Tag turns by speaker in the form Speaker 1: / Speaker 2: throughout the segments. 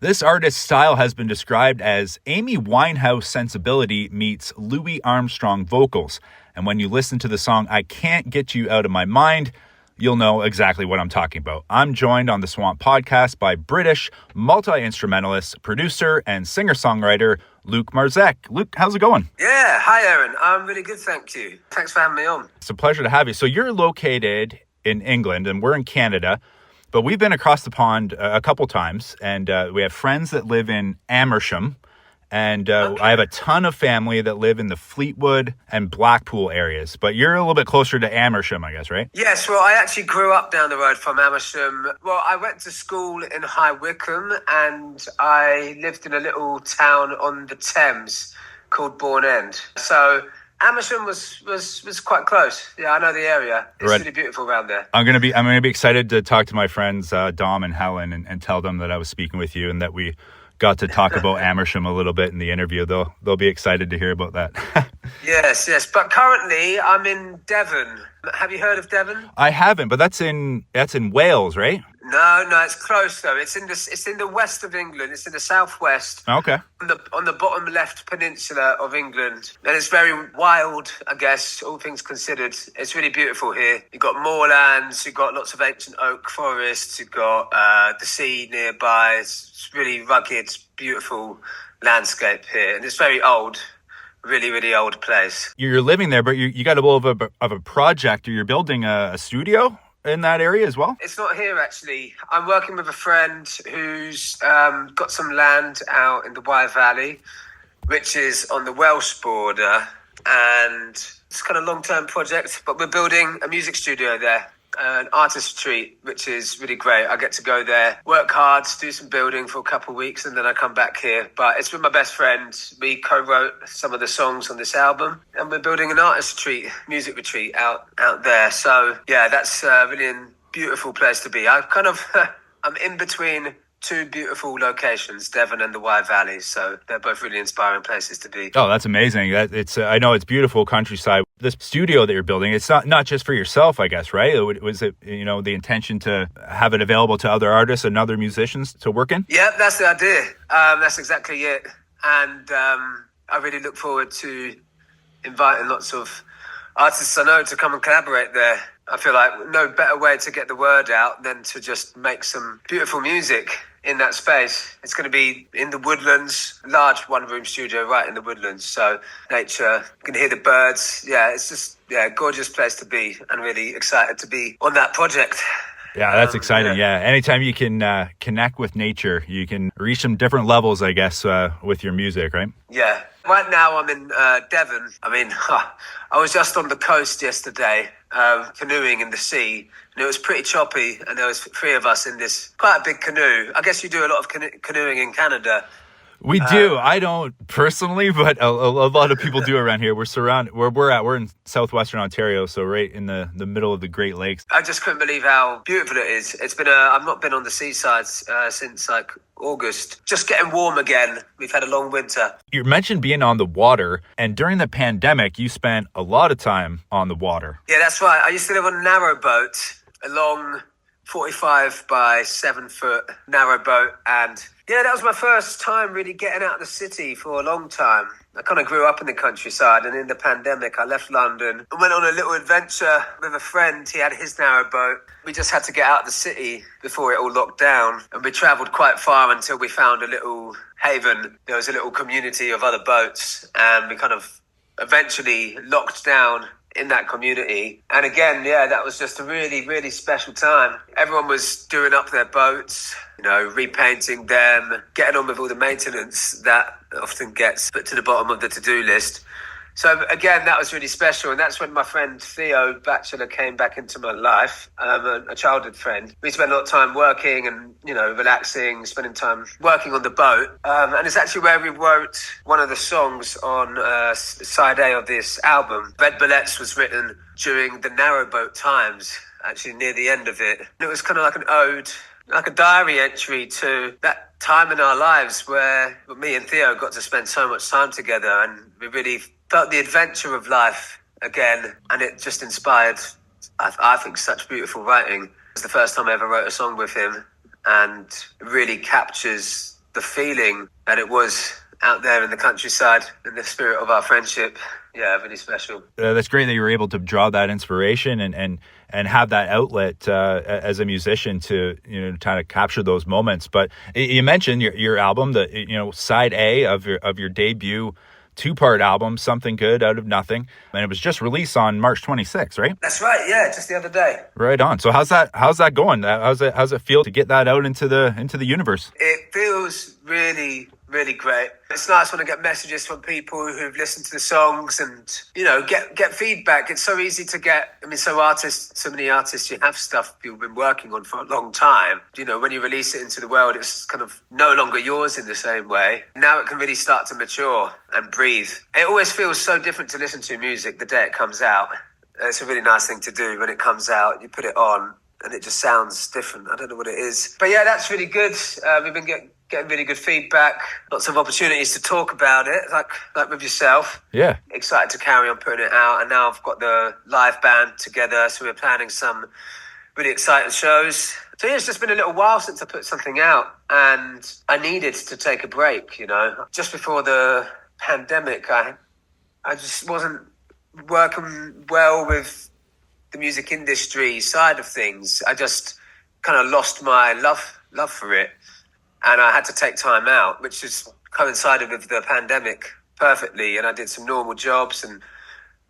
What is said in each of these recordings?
Speaker 1: This artist's style has been described as Amy Winehouse sensibility meets Louis Armstrong vocals. And when you listen to the song I Can't Get You Out of My Mind, you'll know exactly what I'm talking about. I'm joined on the SWOMP podcast by British multi-instrumentalist, producer, and singer-songwriter Luke Marzec. Luke, how's it going?
Speaker 2: Yeah, hi Aaron. I'm really good, thank you. Thanks for having me on.
Speaker 1: It's a pleasure to have you. So you're located in England and we're in Canada, but we've been across the pond a couple times, and we have friends that live in Amersham, and I have a ton of family that live in the Fleetwood and Blackpool areas. But you're a little bit closer to Amersham, I guess, right?
Speaker 2: Yes, well, I actually grew up down the road from Amersham. Well, I went to school in High Wycombe, and I lived in a little town on the Thames called Bourne End. So Amersham was quite close. Yeah, I know the area. It's really beautiful around there.
Speaker 1: I'm gonna be excited to talk to my friends Dom and Helen and tell them that I was speaking with you and that we got to talk about Amersham a little bit in the interview. They'll be excited to hear about that.
Speaker 2: Yes. But currently I'm in Devon. Have you heard of Devon?
Speaker 1: I haven't, but that's in Wales, right?
Speaker 2: No, it's close though. It's in the west of England. It's in the southwest.
Speaker 1: Okay.
Speaker 2: On the bottom left peninsula of England, and it's very wild, I guess, all things considered. It's really beautiful here. You've got moorlands, you've got lots of ancient oak forests, you've got the sea nearby. It's really rugged, beautiful landscape here, and it's very old. Really, really old place. You're living there, but you got a little bit of a project, or you're building a studio in that area as well? It's not here, actually. I'm working with a friend who's got some land out in the Wye Valley, which is on the Welsh border, and it's kind of a long-term project, but we're building a music studio there. An artist retreat, which is really great. I get to go there, work hard, do some building for a couple of weeks, and then I come back here. But it's with my best friend. We co-wrote some of the songs on this album, and we're building an artist retreat, music retreat out there. So yeah, that's really a beautiful place to be. I'm in between two beautiful locations, Devon and the Wye Valley. So they're both really inspiring places to be. Oh, that's amazing. I know it's beautiful countryside. This studio that you're building, it's not just for yourself, I guess, right? Was it, the intention to have it available to other artists and other musicians to work in? Yeah, that's the idea. That's exactly it. And I really look forward to inviting lots of artists I know to come and collaborate there. I feel like no better way to get the word out than to just make some beautiful music in that space. It's going to be in the woodlands, large one-room studio right in the woodlands. So nature, you can hear the birds. Yeah, it's just a gorgeous place to be, and really excited to be on that project. Yeah, that's exciting. Yeah. Anytime you can connect with nature, you can reach some different levels, I guess, with your music, right? Yeah. Right now I'm in Devon. I was just on the coast yesterday, canoeing in the sea, and it was pretty choppy, and there was 3 of us in this quite a big canoe. I guess you do a lot of canoeing in Canada. We do. I don't personally, but a lot of people do around here. We're surrounded. We're in southwestern Ontario, so right in the middle of the Great Lakes. I just couldn't believe how beautiful it is. It's been I've not been on the seaside since like August. Just getting warm again. We've had a long winter. You mentioned being on the water, and during the pandemic, you spent a lot of time on the water. Yeah, that's right. I used to live on a narrow boat, a long 45 by 7 foot narrow boat, and yeah, that was my first time really getting out of the city for a long time. I kind of grew up in the countryside, and in the pandemic I left London and went on a little adventure with a friend. He had his narrow boat. We just had to get out of the city before it all locked down, and we travelled quite far until we found a little haven. There was a little community of other boats, and we kind of eventually locked down in that community. And again, yeah, that was just a really, really special time. Everyone was doing up their boats, repainting them, getting on with all the maintenance that often gets put to the bottom of the to-do list. So again, that was really special. And that's when my friend Theo Batchelor came back into my life, a childhood friend. We spent a lot of time working and, relaxing, spending time working on the boat. And it's actually where we wrote one of the songs on side A of this album. Red Bullets was written during the narrowboat times, actually near the end of it. And it was kind of like an ode, like a diary entry to that time in our lives where me and Theo got to spend so much time together, and we really felt the adventure of life again, and it just inspired, I think, such beautiful writing. It was the first time I ever wrote a song with him, and it really captures the feeling that it was out there in the countryside, in the spirit of our friendship. Yeah, really special.
Speaker 1: That's great that you were able to draw that inspiration and have that outlet as a musician to, kind of capture those moments. But you mentioned your album, the side A of your debut 2-part album, Something Good Out of Nothing, and it was just released on March 26th, right?
Speaker 2: That's right. Yeah, just the other day.
Speaker 1: Right on. So how's that going? How's it feel to get that out into the universe?
Speaker 2: It feels really, really great. It's nice when I get messages from people who've listened to the songs and, get feedback. It's so easy to get, so many artists, you have stuff you've been working on for a long time. When you release it into the world, it's kind of no longer yours in the same way. Now it can really start to mature and breathe. It always feels so different to listen to music the day it comes out. It's a really nice thing to do when it comes out. You put it on and it just sounds different. I don't know what it is. But yeah, that's really good. We've been getting really good feedback. Lots of opportunities to talk about it, like with yourself.
Speaker 1: Yeah.
Speaker 2: Excited to carry on putting it out. And now I've got the live band together, so we're planning some really exciting shows. So yeah, it's just been a little while since I put something out, and I needed to take a break, Just before the pandemic, I just wasn't working well with the music industry side of things. I just kind of lost my love for it, and I had to take time out, which has coincided with the pandemic perfectly. And I did some normal jobs and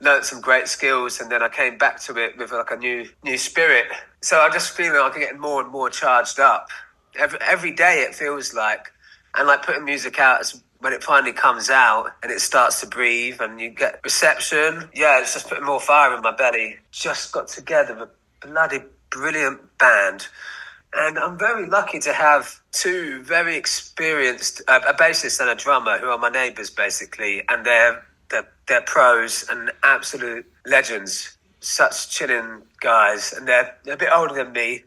Speaker 2: learned some great skills, and then I came back to it with like a new spirit. So I just feel like I'm getting more and more charged up every day. It feels like, and like putting music out is when it finally comes out and it starts to breathe and you get reception. Yeah, it's just putting more fire in my belly. Just got together a bloody brilliant band. And I'm very lucky to have two very experienced, a bassist and a drummer who are my neighbours basically. And they're pros and absolute legends. Such chilling guys. And they're a bit older than me.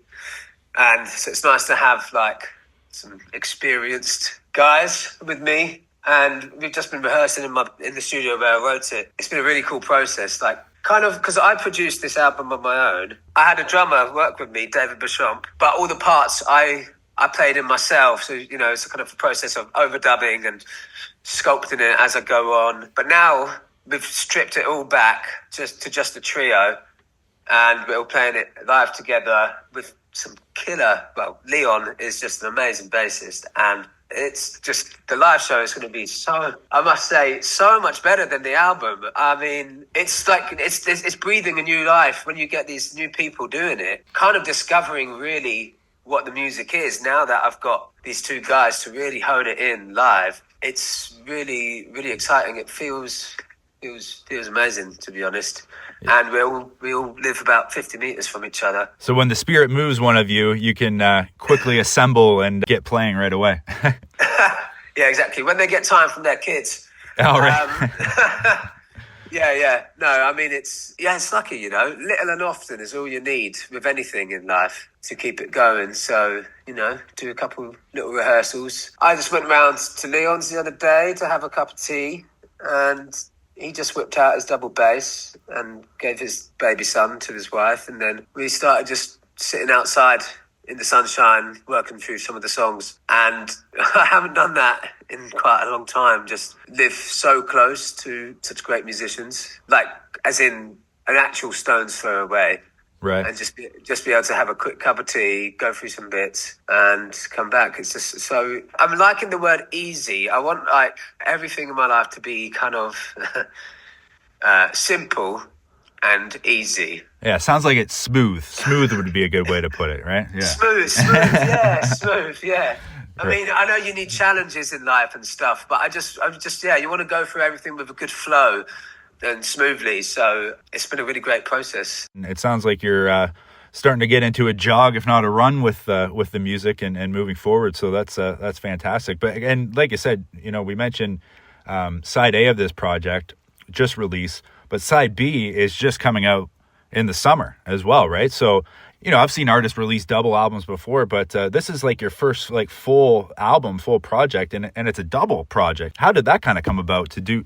Speaker 2: And so it's nice to have like some experienced guys with me. And we've just been rehearsing in the studio where I wrote it. It's been a really cool process, like kind of because I produced this album on my own. I had a drummer work with me, David Beauchamp, but all the parts I played in myself. So, it's a kind of a process of overdubbing and sculpting it as I go on. But now we've stripped it all back just a trio, and we're all playing it live together with some killer. Well, Leon is just an amazing bassist, and it's just, the live show is going to be I must say, so much better than the album. I mean, it's like, it's breathing a new life when you get these new people doing it, kind of discovering really what the music is. Now that I've got these two guys to really hone it in live, it's really, really exciting. It feels amazing, to be honest. And we all live about 50 meters from each other. So
Speaker 1: when the spirit moves one of you, you can quickly assemble and get playing right away.
Speaker 2: Yeah, exactly. When they get time from their kids.
Speaker 1: Oh, right.
Speaker 2: Yeah. No, I mean, it's lucky, little and often is all you need with anything in life to keep it going. So, do a couple little rehearsals. I just went round to Leon's the other day to have a cup of tea, and he just whipped out his double bass and gave his baby son to his wife. And then we started just sitting outside in the sunshine, working through some of the songs. And I haven't done that in quite a long time. Just live so close to such great musicians, like as in an actual stone's throw away.
Speaker 1: Right.
Speaker 2: And just be able to have a quick cup of tea, go through some bits and come back. It's just so, I'm liking the word easy. I want like everything in my life to be kind of simple and easy.
Speaker 1: Yeah, sounds like it's smooth. Smooth would be a good way to put it, right? Yeah.
Speaker 2: Smooth, yeah, smooth, yeah. I mean, I know you need challenges in life and stuff, but I'm just, you want to go through everything with a good flow and smoothly. So it's been a really great process.
Speaker 1: It sounds like you're starting to get into a jog, if not a run, with the music and moving forward. So that's fantastic. But again, like you said, we mentioned side A of this project just released, but side B is just coming out in the summer as well, right? So I've seen artists release double albums before, but this is like your first like full album, full project, and it's a double project. How did that kind of come about to do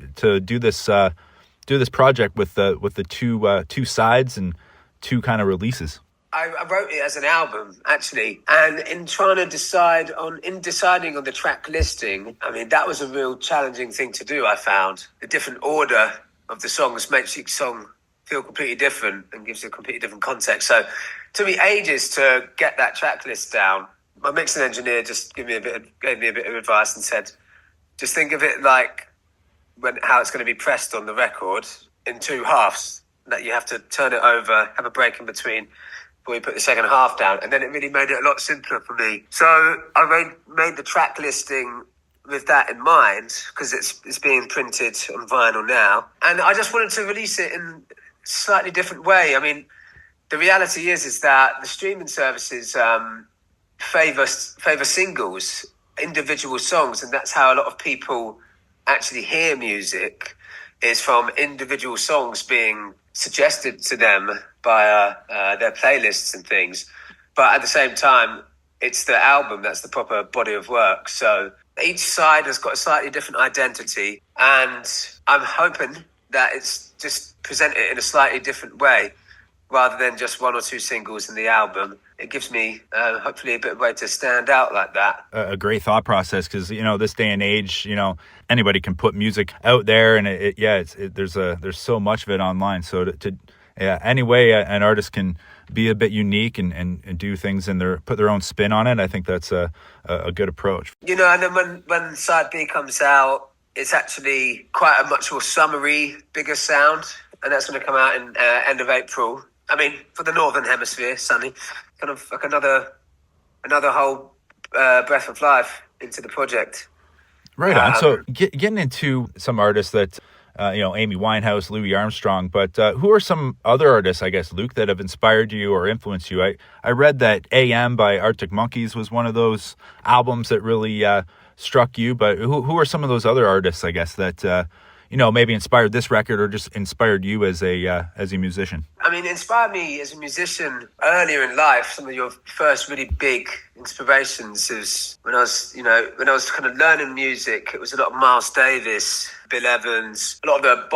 Speaker 1: this project with the two sides and two kind of releases?
Speaker 2: I wrote it as an album, actually. And in deciding on the track listing, I mean, that was a real challenging thing to do, I found. The different order of the songs makes each song feel completely different and gives it a completely different context. So it took me ages to get that track list down. My mixing engineer just gave me a bit of advice and said, just think of it like how it's going to be pressed on the record in two halves, that you have to turn it over, have a break in between before you put the second half down. And then it really made it a lot simpler for me. So I made the track listing with that in mind, because it's being printed on vinyl now. And I just wanted to release it in a slightly different way. I mean, the reality is that the streaming services favor singles, individual songs, and that's how a lot of people actually hear music, is from individual songs being suggested to them by their playlists and things. But at the same time, it's the album that's the proper body of work. So each side has got a slightly different identity, and I'm hoping that it's just presented in a slightly different way rather than just one or two singles in the album. It gives me hopefully a bit of a way to stand out like that.
Speaker 1: A great thought process, because this day and age, anybody can put music out there, and there's so much of it online. So any way an artist can be a bit unique and do things and put their own spin on it, I think that's a good approach.
Speaker 2: And then when side B comes out, it's actually quite a much more summery, bigger sound, and that's going to come out in end of April. I mean, for the Northern Hemisphere, sunny, kind of like another whole breath of life into the project.
Speaker 1: Right on. So getting into some artists that, Amy Winehouse, Louis Armstrong, but who are some other artists, I guess, Luke, that have inspired you or influenced you? I read that AM by Arctic Monkeys was one of those albums that really struck you, but who are some of those other artists, I guess, that maybe inspired this record or just inspired you as a musician?
Speaker 2: I mean, inspired me as a musician earlier in life. Some of your first really big inspirations is when I was kind of learning music. It was a lot of Miles Davis, Bill Evans, a lot of the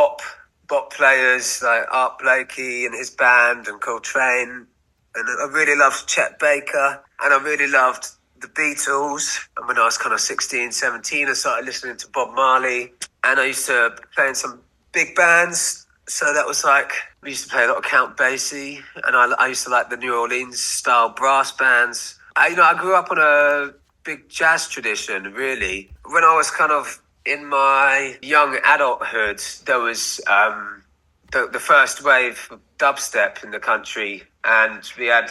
Speaker 2: bop players like Art Blakey and his band and Coltrane. And I really loved Chet Baker, and I really loved the Beatles. And when I was kind of 16, 17, I started listening to Bob Marley. And I used to play in some big bands. So that was like, we used to play a lot of Count Basie. And I used to like the New Orleans style brass bands. I grew up on a big jazz tradition, really. When I was kind of in my young adulthood, there was the first wave of dubstep in the country. And we had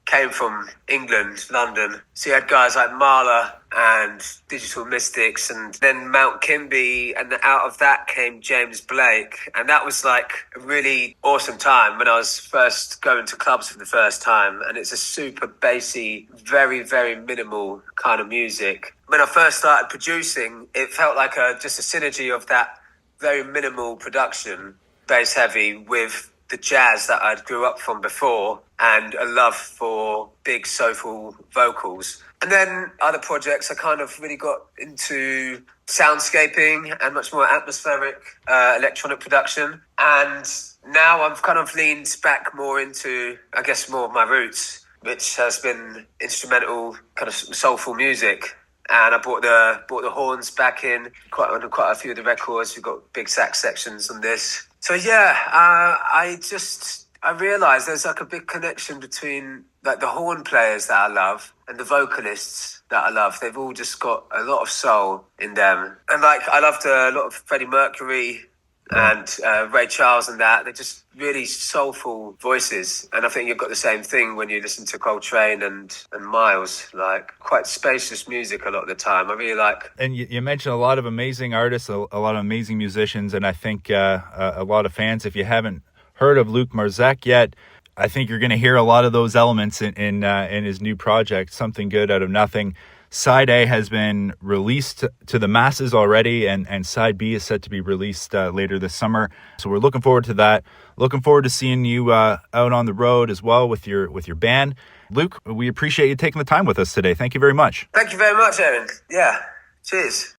Speaker 2: came from England, London. So you had guys like Marla and Digital Mystics, and then Mount Kimby, and out of that came James Blake. And that was like a really awesome time when I was first going to clubs for the first time. And it's a super bassy, very, very minimal kind of music. When I first started producing, it felt like just a synergy of that very minimal production, bass heavy, with the jazz that I'd grew up from before, and a love for big soulful vocals. And then other projects, I kind of really got into soundscaping and much more atmospheric electronic production. And now I've kind of leaned back more into, I guess, more of my roots, which has been instrumental, kind of soulful music. And I brought the horns back in quite a few of the records. We've got big sax sections on this. So yeah, I realised there's like a big connection between like the horn players that I love and the vocalists that I love. They've all just got a lot of soul in them. And like I loved a lot of Freddie Mercury and Ray Charles and that. They're just really soulful voices. And I think you've got the same thing when you listen to Coltrane and Miles, like quite spacious music a lot of the time. I really like.
Speaker 1: And you mentioned a lot of amazing artists, a lot of amazing musicians, and I think a lot of fans, if you haven't heard of Luke Marzec yet, I think you're going to hear a lot of those elements in his new project, Something Good Out of Nothing. Side A has been released to the masses already, and Side B is set to be released later this summer. So we're looking forward to that. Looking forward to seeing you out on the road as well with your band. Luke, we appreciate you taking the time with us today. Thank you very much.
Speaker 2: Thank you very much, Aaron. Yeah, cheers.